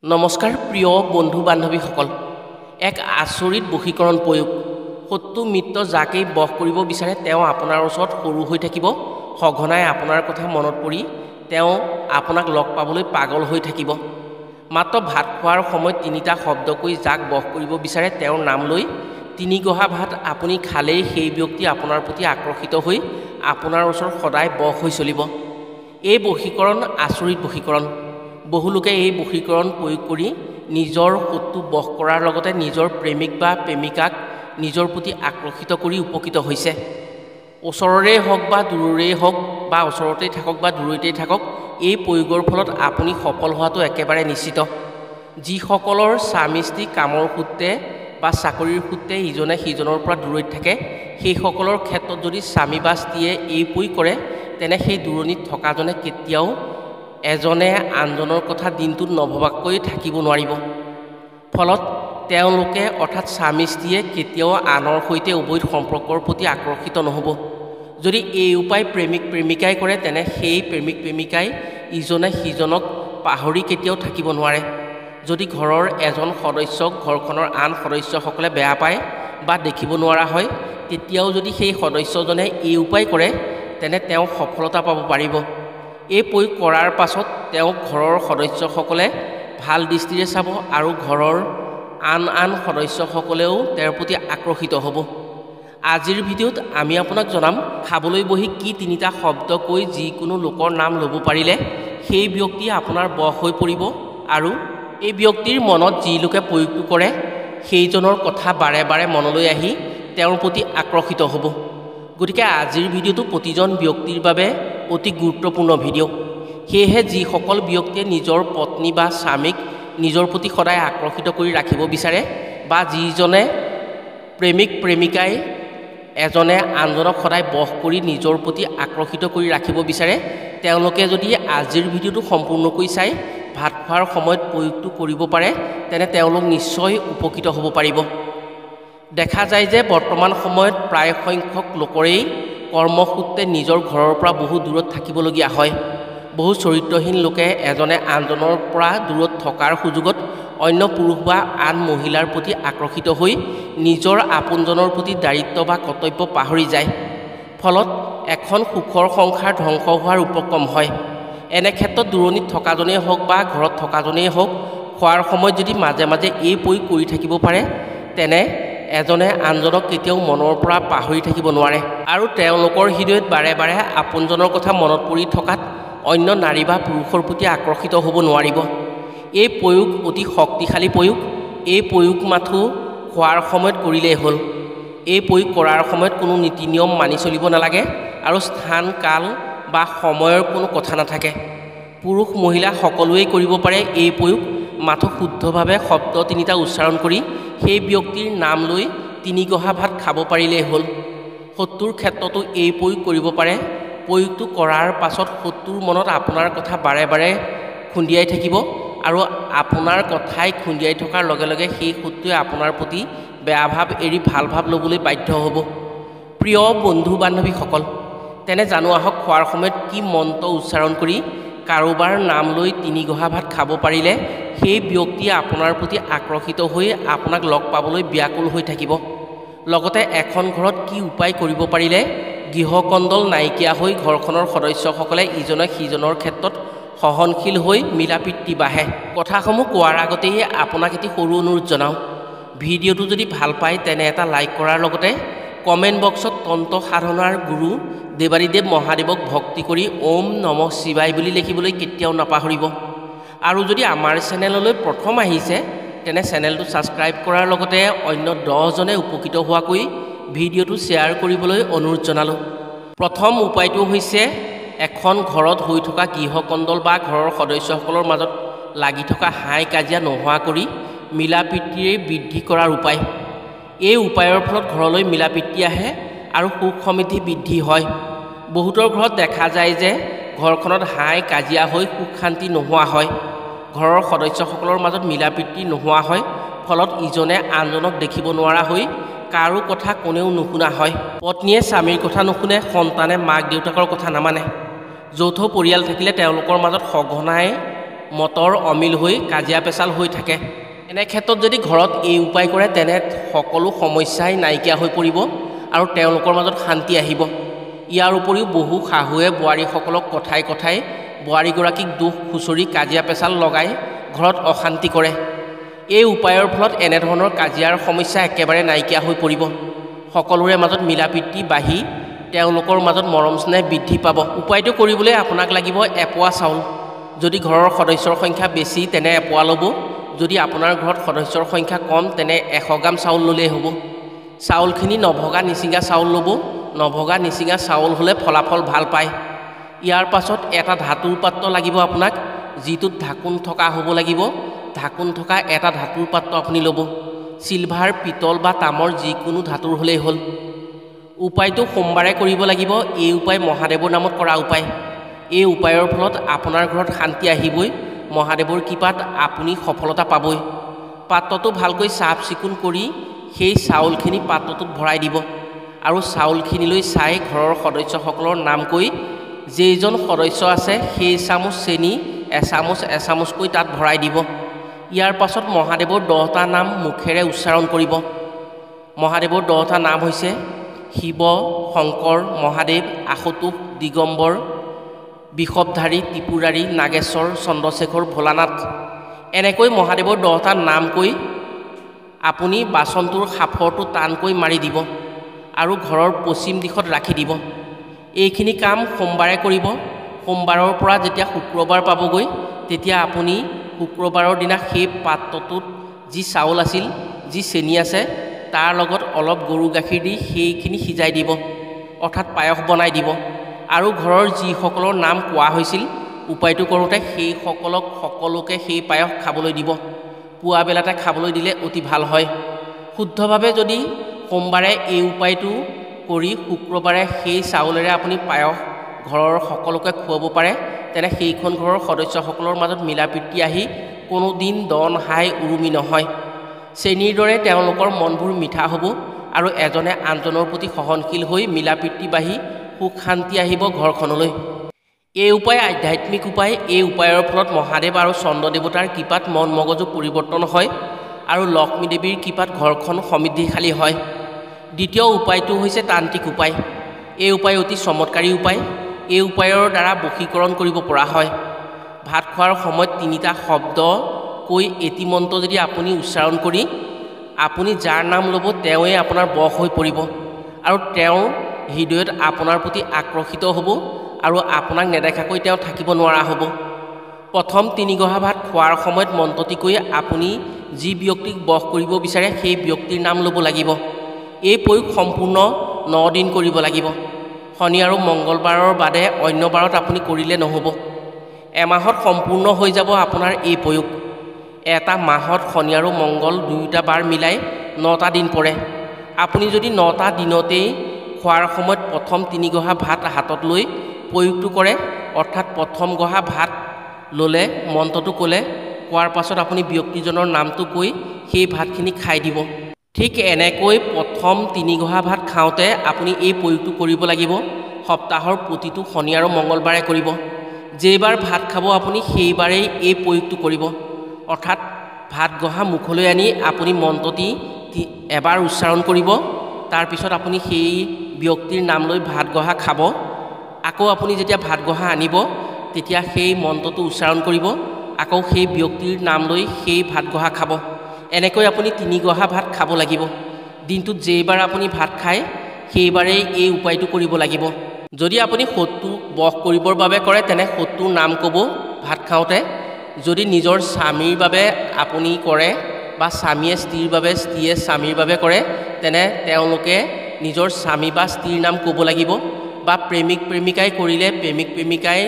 নমস্কাৰ প্ৰিয় বন্ধু বান্ধৱীসকল এক আচৰিত বশীকৰণ প্ৰয়োগ শত্ৰু মিত্ৰ যাকেই বশ কৰিব বিচাৰে তেওঁ আপোনাৰ ওচৰত সৰু হৈ থাকিব সঘনাই আপোনাৰ কথা মনত পৰি তেওঁ আপোনাক লগ পাবলৈ পাগল হৈ থাকিব মাত্ৰ ভাত খোৱাৰ সময়ত তিনিটা শব্দ কৈ যাক বশ কৰিব বিচাৰে তেওঁৰ নাম লৈ তিনি গহা ভাত আপুনি খালেই সেই ব্যক্তি আপোনাৰ প্ৰতি আকৰ্ষিত হৈ আপোনাৰ ওচৰত সদায় বশ হৈ চলিব এই বশীকৰণ আচৰিত বশীকৰণ বহু লোকে এই বশীকৰণ প্ৰয়োগ কৰি নিজৰ শত্ৰু বশ কৰাৰ লগতে নিজৰ প্ৰেমিক বা প্ৰেমিকাক নিজৰ প্ৰতি আকৰ্ষিত কৰি উপকৃত হৈছে ওচৰৰে হওক বা দূৰৰে হওক বা ওচৰতেই থাকক বা দূৰতেই থাকক এই প্ৰয়োগৰ ফলত আপুনি সফল হোৱাটো একেবাৰে নিশ্চিত যিসকলৰ স্বামী স্ত্ৰী কামৰ সূত্ৰে বা চাকৰিৰ সূত্ৰে ইজনে সিজনৰ পৰা দূৰৈত থাকে সেইসকলৰ ক্ষেত্ৰত যদি স্বামী বা স্ত্ৰীয়ে এই প্ৰয়োগ কৰে তেনে সেই দূৰণিত থকাজনে কেতিয়াও এজনে আনজনৰ কথা দিনটোত নভবাকৈ থাকিব নোৱাৰিব ফলত তেওঁলোকে অৰ্থাৎ স্বামী স্ত্ৰীয়ে কেতিয়াও আনৰ সৈতে অবৈধ সম্পৰ্কৰ প্ৰতি আকৰ্ষিত নহ'ব যদি এই উপায় প্ৰেমিক প্ৰেমিকাই কৰে তেনে সেই প্ৰেমিক প্ৰেমিকাই ইজনে সিজনক পাহৰি কেতিয়াও থাকিব নোৱাৰে যদি ঘৰৰ এজন সদস্যক ঘৰখনৰ আন সদস্যসকলে বেয়া পায় বা দেখিব নোৱাৰা হয় তেতিয়াও যদি সেই সদস্যজনে এই উপায় কৰে তেনে তেওঁ সফলতা পাব পাৰিব এই প্ৰয়োগ কৰাৰ পাছত তেওঁক ঘৰৰ সদস্যসকলে ভাল দৃষ্টিৰে চাব আৰু ঘৰৰ আন সদস্যসকলেও তেওঁৰ প্ৰতি আকৰ্ষিত হ'ব আজিৰ ভিডিঅ'ত আমি আপোনাক জনাম খাবলৈ বহি কি তিনিটা শব্দ কৈ যিকোনো লোকৰ নাম ল'ব পাৰিলে সেই ব্যক্তি আপোনাৰ বশ হৈ পৰিব আৰু এই ব্যক্তিৰ মনত যি লোকে প্ৰয়োগটো কৰে সেইজনৰ কথা বাৰে বাৰে মনলৈ আহি তেওঁৰ প্ৰতি আকৰ্ষিত হ'ব গতিকে আজিৰ ভিডিঅ'টো প্ৰতিজন ব্যক্তিৰ বাবে অতি গুৰুত্বপূৰ্ণ ভিডিঅ' সেয়েহে যিসকল ব্যক্তিয়ে নিজৰ পত্নী বা স্বামীক নিজৰ প্ৰতি সদায় আকৰ্ষিত কৰি ৰাখিব বিচাৰে বা যিজনে প্ৰেমিক প্ৰেমিকাই এজনে আনজনক সদায় বশ কৰি নিজৰ প্ৰতি আকৰ্ষিত কৰি ৰাখিব বিচাৰে তেওঁলোকে যদি আজিৰ ভিডিঅ'টো সম্পূৰ্ণকৈ চাই ভাত খোৱাৰ সময়ত প্ৰয়োগটো কৰিব পাৰে তেনে তেওঁলোক নিশ্চয় উপকৃত হ'ব পাৰিব দেখা যায় যে বৰ্তমান সময়ত প্ৰায় সংখ্যক লোকৰেই কৰ্মসূত্ৰে নিজৰ ঘৰৰ পৰা বহু দূৰত থাকিবলগীয়া হয় বহু চৰিত্ৰহীন লোকে এজনে আনজনৰ পৰা দূৰত থকাৰ সুযোগত অন্য পুৰুষ বা আন মহিলাৰ প্ৰতি আকৰ্ষিত হৈ নিজৰ আপোনজনৰ প্ৰতি দায়িত্ব বা কৰ্তব্য পাহৰি যায় ফলত এখন সুখৰ সংসাৰ ধ্বংস হোৱাৰ উপক্ৰম হয় এনে ক্ষেত্ৰত দূৰণিত থকাজনেই হওক বা ঘৰত থকাজনেই হওক খোৱাৰ সময়ত যদি মাজে মাজে এই প্ৰয়োগ কৰি থাকিব পাৰে তেনে এজনে আনজনক কেতিয়াও মনৰ পৰা পাহৰি থাকিব নোৱাৰে আৰু তেওঁলোকৰ হৃদয়ত বাৰে বাৰে আপোনজনৰ কথা মনত পৰি থকাত অন্য নাৰী বা পুৰুষৰ প্ৰতি আকৰ্ষিত হ'ব নোৱাৰিব এই প্ৰয়োগ অতি শক্তিশালী প্ৰয়োগ এই প্ৰয়োগ মাথো খোৱাৰ সময়ত কৰিলেই হ'ল এই প্ৰয়োগ কৰাৰ সময়ত কোনো নীতি নিয়ম মানি চলিব নালাগে আৰু স্থান কাল বা সময়ৰ কোনো কথা নাথাকে পুৰুষ মহিলা সকলোৱেই কৰিব পাৰে এই প্ৰয়োগ মাথো শুদ্ধভাৱে শব্দ তিনিটা উচ্চাৰণ কৰি সেই ব্যক্তিৰ নাম লৈ তিনি গহা ভাত খাব পাৰিলেই হ'ল শত্ৰুৰ ক্ষেত্ৰতো এই প্ৰয়োগ কৰিব পাৰে প্ৰয়োগটো কৰাৰ পাছত শত্ৰুৰ মনত আপোনাৰ কথা বাৰে বাৰে খুন্দিয়াই থাকিব আৰু আপোনাৰ কথাই খুন্দিয়াই থকাৰ লগে লগে সেই শত্ৰুৱে আপোনাৰ প্ৰতি বেয়া ভাৱ এৰি ভাল ভাৱ ল'বলৈ বাধ্য হ'ব প্ৰিয় বন্ধু বান্ধৱীসকল তেনে জানো আহক খোৱাৰ সময়ত কি মন্ত্ৰ উচ্চাৰণ কৰি কাৰোবাৰ নাম লৈ তিনি গহা ভাত খাব পাৰিলে সেই ব্যক্তিয়ে আপোনাৰ প্ৰতি আকৰ্ষিত হৈ আপোনাক লগ পাবলৈ ব্যাকুল হৈ থাকিব লগতে এখন ঘৰত কি উপায় কৰিব পাৰিলে গৃহকন্দল নাইকিয়া হৈ ঘৰখনৰ সদস্যসকলে ইজনে সিজনৰ ক্ষেত্ৰত সহনশীল হৈ মিলাপ্ৰীতি বাঢ়ে কথাসমূহ কোৱাৰ আগতেই আপোনাক এটি সৰু অনুৰোধ জনাওঁ ভিডিঅ'টো যদি ভাল পায় তেনে এটা লাইক কৰাৰ লগতে কমেণ্ট বক্সত তন্ত্ৰ সাধনাৰ গুৰু দেৱাদিদেৱ মহাদেৱক ভক্তি কৰি ওম নমঃ শিৱায় বুলি লিখিবলৈ কেতিয়াও নাপাহৰিব আৰু যদি আমাৰ চেনেললৈ প্ৰথম আহিছে তেনে চেনেলটো ছাবস্ক্ৰাইব কৰাৰ লগতে অন্য 10জনে উপকৃত হোৱাকৈ ভিডিঅ'টো শ্বেয়াৰ কৰিবলৈ অনুৰোধ জনালোঁ প্ৰথম উপায়টো হৈছে এখন ঘৰত হৈ থকা গৃহকন্দল বা ঘৰৰ সদস্যসকলৰ মাজত লাগি থকা হাই কাজিয়া নোহোৱা কৰি মিলাপ্ৰীতিৰে বৃদ্ধি কৰাৰ উপায় এই উপায়ৰ ফলত ঘৰলৈ মিলাপ্ৰীতি আহে আৰু সুখ সমৃদ্ধি বৃদ্ধি হয় বহুতৰ ঘৰত দেখা যায় যে ঘৰখনত হাই কাজিয়া হৈ সুখ শান্তি নোহোৱা হয় ঘৰৰ সদস্যসকলৰ মাজত মিলাপ্ৰীতি নোহোৱা হয় ফলত ইজনে আনজনক দেখিব নোৱাৰা হৈ কাৰো কথা কোনেও নুশুনা হয় পত্নীয়ে স্বামীৰ কথা নুশুনে সন্তানে মাক দেউতাকৰ কথা নামানে যৌথ পৰিয়াল থাকিলে তেওঁলোকৰ মাজত সঘনাই মতৰ অমিল হৈ কাজিয়া পেচাল হৈ থাকে। এনে ক্ষেত্ৰত যদি ঘৰত এই উপায় কৰে তেনে সকলো সমস্যাই নাইকিয়া হৈ পৰিব আৰু তেওঁলোকৰ মাজত শান্তি আহিব। ইয়াৰ উপৰিও বহু শাহুৱে বোৱাৰীসকলক কথাই কথাই বোৱাৰীগৰাকীক দুখ খুচৰি কাজিয়া পেচাল লগাই ঘৰত অশান্তি কৰে। এই উপায়ৰ ফলত এনেধৰণৰ কাজিয়াৰ সমস্যা একেবাৰে নাইকিয়া হৈ পৰিব। সকলোৰে মাজত মিলাপ্ৰীতি বাঢ়ি তেওঁলোকৰ মাজত মৰম স্নেহ বৃদ্ধি পাব। উপায়টো কৰিবলৈ আপোনাক লাগিব এপোৱা চাউল। যদি ঘৰৰ সদস্যৰ সংখ্যা বেছি তেনে এপোৱা ল'ব। যদি আপোনাৰ ঘৰত সদস্যৰ সংখ্যা কম তেনে 100 গ্ৰাম চাউল ল'লেই হ'ব। চাউলখিনি নভগা নিচিঙা চাউল ল'ব। নভগা নিচিঙা চাউল হ'লে ফলাফল ভাল পায়। ইয়াৰ পাছত এটা ধাতুৰ পাত্ৰ লাগিব আপোনাক, যিটোত ঢাকোন থকা হ'ব লাগিব। ঢাকোন থকা এটা ধাতুৰ পাত্ৰ আপুনি ল'ব। চিলভাৰ, পিতল বা তামৰ যিকোনো ধাতুৰ হ'লেই হ'ল। উপায়টো সোমবাৰে কৰিব লাগিব। এই উপায় মহাদেৱৰ নামত কৰা উপায়। এই উপায়ৰ ফলত আপোনাৰ ঘৰত শান্তি আহিবই। মহাদেৱৰ কৃপাত আপুনি সফলতা পাবই। পাত্ৰটো ভালকৈ চাফ চিকুণ কৰি সেই চাউলখিনি পাত্ৰটোত ভৰাই দিব আৰু চাউলখিনিলৈ চাই ঘৰৰ সদস্যসকলৰ নাম কৈ যেইজন সদস্য আছে সেই চামুচ চেনি এচামুচকৈ তাত ভৰাই দিব। ইয়াৰ পাছত মহাদেৱৰ 10টা নাম মুখেৰে উচ্চাৰণ কৰিব। মহাদেৱৰ 10টা নাম হৈছে শিৱ, শংকৰ, মহাদেৱ, আশুতোষ, দিগম্বৰ, বিষৱধাৰী, ত্ৰিপুৰাৰী, নাগেশ্বৰ, চন্দ্ৰশেখৰ, ভোলানাথ। এনেকৈ মহাদেৱৰ 10টা নাম কৈ আপুনি বাচনটোৰ সাফৰটো টানকৈ মাৰি দিব আৰু ঘৰৰ পশ্চিম দিশত ৰাখি দিব। এইখিনি কাম সোমবাৰে কৰিব। সোমবাৰৰ পৰা যেতিয়া শুক্ৰবাৰ পাবগৈ তেতিয়া আপুনি শুক্ৰবাৰৰ দিনা সেই পাত্ৰটোত যি চাউল আছিল, যি চেনি আছে তাৰ লগত অলপ গৰু গাখীৰ দি সেইখিনি সিজাই দিব, অৰ্থাৎ পায়স বনাই দিব আৰু ঘৰৰ যিসকলৰ নাম কোৱা হৈছিল উপায়টো কৰোঁতে সেইসকলক সকলোকে সেই পায়স খাবলৈ দিব। পুৱাবেলাতে খাবলৈ দিলে অতি ভাল হয়। শুদ্ধভাৱে যদি সোমবাৰে এই উপায়টো কৰি শুক্ৰবাৰে সেই চাউলেৰে আপুনি পায়স ঘৰৰ সকলোকে খুৱাব পাৰে তেনে সেইখন ঘৰৰ সদস্যসকলৰ মাজত মিলাপ্ৰীতি আহি কোনো দিন দন হাই উৰুমি নহয়। চেনিৰ দৰে তেওঁলোকৰ মনবোৰ মিঠা হ'ব আৰু এজনে আনজনৰ প্ৰতি সহনশীল হৈ মিলাপ্ৰীতি বাঢ়ি সুখ শান্তি আহিব ঘৰখনলৈ। এই উপায় আধ্যাত্মিক উপায়। এই উপায়ৰ ফলত মহাদেৱ আৰু চন্দ্ৰ দেৱতাৰ কৃপাত মন মগজু পৰিৱৰ্তন হয় আৰু লক্ষ্মী দেৱীৰ কৃপাত ঘৰখন সমৃদ্ধিশালী হয়। দ্বিতীয় উপায়টো হৈছে তান্ত্ৰিক উপায়। এই উপায় অতি চমৎকাৰী উপায়। এই উপায়ৰ দ্বাৰা বশীকৰণ কৰিব পৰা হয়। ভাত খোৱাৰ সময়ত 3টা শব্দ কৈ এটি মন্ত্ৰ যদি আপুনি উচ্চাৰণ কৰি আপুনি যাৰ নাম ল'ব তেওঁৱে আপোনাৰ বশ হৈ পৰিব আৰু তেওঁৰ হৃদয়ত আপোনাৰ প্ৰতি আকৰ্ষিত হ'ব আৰু আপোনাক নেদেখাকৈ তেওঁ থাকিব নোৱাৰা হ'ব। প্ৰথম 3 গহা ভাত খোৱাৰ সময়ত মন্ত্ৰটি কৈ আপুনি যি ব্যক্তিক বশ কৰিব বিচাৰে সেই ব্যক্তিৰ নাম ল'ব লাগিব। এই প্ৰয়োগ সম্পূৰ্ণ 9 দিন কৰিব লাগিব। শনি আৰু মংগলবাৰৰ বাদে অন্য বাৰত আপুনি কৰিলে নহ'ব। এমাহত সম্পূৰ্ণ হৈ যাব আপোনাৰ এই প্ৰয়োগ। এটা মাহত শনি আৰু মংগল 2টা বাৰ মিলাই 9টা দিন পৰে। আপুনি যদি 9টা দিনতেই খোৱাৰ সময়ত প্ৰথম 3 গহা ভাত হাতত লৈ প্ৰয়োগটো কৰে, অৰ্থাৎ প্ৰথম গহা ভাত ল'লে মন্ত্ৰটো ক'লে কোৱাৰ পাছত আপুনি ব্যক্তিজনৰ নামটো কৈ সেই ভাতখিনি খাই দিব। ঠিক এনেকৈ প্ৰথম 3 গহা ভাত খাওঁতে আপুনি এই প্ৰয়োগটো কৰিব লাগিব। সপ্তাহৰ প্ৰতিটো শনি আৰু মংগলবাৰে কৰিব। যেইবাৰ ভাত খাব আপুনি সেইবাৰেই এই প্ৰয়োগটো কৰিব, অৰ্থাৎ ভাত গহা মুখলৈ আনি আপুনি মন্ত্ৰটি এবাৰ উচ্চাৰণ কৰিব। তাৰপিছত আপুনি সেই ব্যক্তিৰ নাম লৈ ভাত গহা খাব। আকৌ আপুনি যেতিয়া ভাত গহা আনিব তেতিয়া সেই মন্ত্ৰটো উচ্চাৰণ কৰিব, আকৌ সেই ব্যক্তিৰ নাম লৈ সেই ভাত গহা খাব। এনেকৈ আপুনি 3 গহা ভাত খাব লাগিব। দিনটোত যেইবাৰ আপুনি ভাত খায় সেইবাৰেই এই উপায়টো কৰিব লাগিব। যদি আপুনি শত্ৰু বশ কৰিবৰ বাবে কৰে তেনে শত্ৰুৰ নাম ক'ব ভাত খাওঁতে। যদি নিজৰ স্বামীৰ বাবে আপুনি কৰে বা স্বামীয়ে স্ত্ৰীৰ বাবে, স্ত্ৰীয়ে স্বামীৰ বাবে কৰে তেনে তেওঁলোকে নিজৰ স্বামী বা স্ত্ৰীৰ নাম ক'ব লাগিব। বা প্ৰেমিক প্ৰেমিকাই কৰিলে প্ৰেমিক প্ৰেমিকাই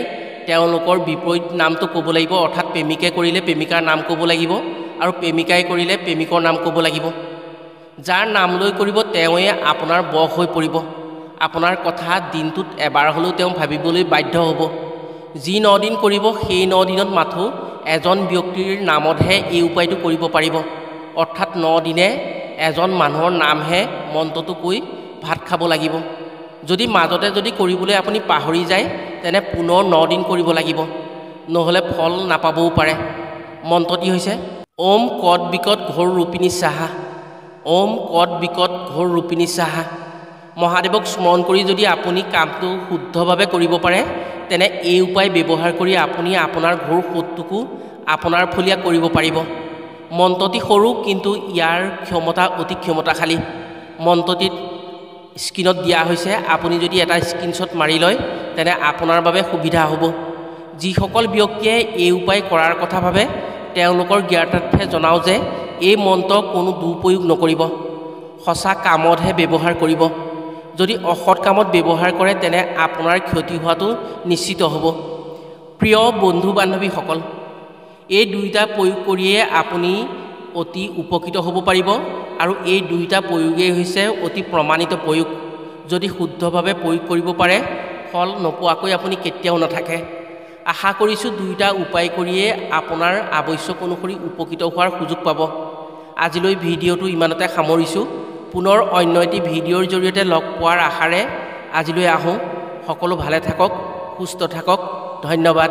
তেওঁলোকৰ বিপৰীত নামটো ক'ব লাগিব, অৰ্থাৎ প্ৰেমিকে কৰিলে প্ৰেমিকাৰ নাম ক'ব লাগিব আৰু প্ৰেমিকাই কৰিলে প্ৰেমিকৰ নাম ক'ব লাগিব। যাৰ নাম লৈ কৰিব তেওঁৱে আপোনাৰ বশ হৈ পৰিব। আপোনাৰ কথা দিনটোত এবাৰ হ'লেও তেওঁ ভাবিবলৈ বাধ্য হ'ব। যি 9 দিন কৰিব সেই 9 দিনত মাথো এজন ব্যক্তিৰ নামতহে এই উপায়টো কৰিব পাৰিব, অৰ্থাৎ 9 দিনে এজন মানুহৰ নামহে মন্ত্ৰটো কৈ ভাত খাব লাগিব। যদি মাজতে যদি কৰিবলৈ আপুনি পাহৰি যায় তেনে পুনৰ 9 দিন কৰিব লাগিব। নহ'লে ফল নাপাবও পাৰে। মন্ত্ৰটি হৈছে ওম কট বিকট ঘোৰ ৰূপিণী সাহা, ওম কট বিকট ঘোৰ ৰূপিণী সাহা। মহাদেৱক স্মৰণ কৰি যদি আপুনি কামটো শুদ্ধভাৱে কৰিব পাৰে তেনে এই উপায় ব্যৱহাৰ কৰি আপুনি আপোনাৰ ঘোৰ শত্ৰুকো আপোনাৰ ফলীয়া কৰিব পাৰিব। মন্ত্ৰটি সৰু কিন্তু ইয়াৰ ক্ষমতা অতি ক্ষমতাশালী। মন্ত্ৰটিত স্ক্ৰীনত দিয়া হৈছে, আপুনি যদি এটা স্ক্ৰীনশ্বট মাৰি লয় তেনে আপোনাৰ বাবে সুবিধা হ'ব। যিসকল ব্যক্তিয়ে এই উপায় কৰাৰ কথা ভাবে তেওঁলোকৰ জ্ঞাতাৰ্থে জনাওঁ যে এই মন্ত্ৰ কোনো দুৰুপয়োগ নকৰিব, সঁচা কামতহে ব্যৱহাৰ কৰিব। যদি অসৎ কামত ব্যৱহাৰ কৰে তেনে আপোনাৰ ক্ষতি হোৱাটো নিশ্চিত হ'ব। প্ৰিয় বন্ধু বান্ধৱীসকল, এই দুইটা প্ৰয়োগ কৰিয়ে আপুনি অতি উপকৃত হ'ব পাৰিব আৰু এই দুইটা প্ৰয়োগেই হৈছে অতি প্ৰমাণিত প্ৰয়োগ। যদি শুদ্ধভাৱে প্ৰয়োগ কৰিব পাৰে ফল নোপোৱাকৈ আপুনি কেতিয়াও নাথাকে। আশা কৰিছোঁ দুইটা উপায় কৰিয়ে আপোনাৰ আৱশ্যক অনুসৰি উপকৃত হোৱাৰ সুযোগ পাব। আজিলৈ ভিডিঅ'টো ইমানতে সামৰিছোঁ। পুনৰ অন্য এটি ভিডিঅ'ৰ জৰিয়তে লগ পোৱাৰ আশাৰে আজিলৈ আহোঁ। সকলো ভালে থাকক, সুস্থ থাকক। ধন্যবাদ।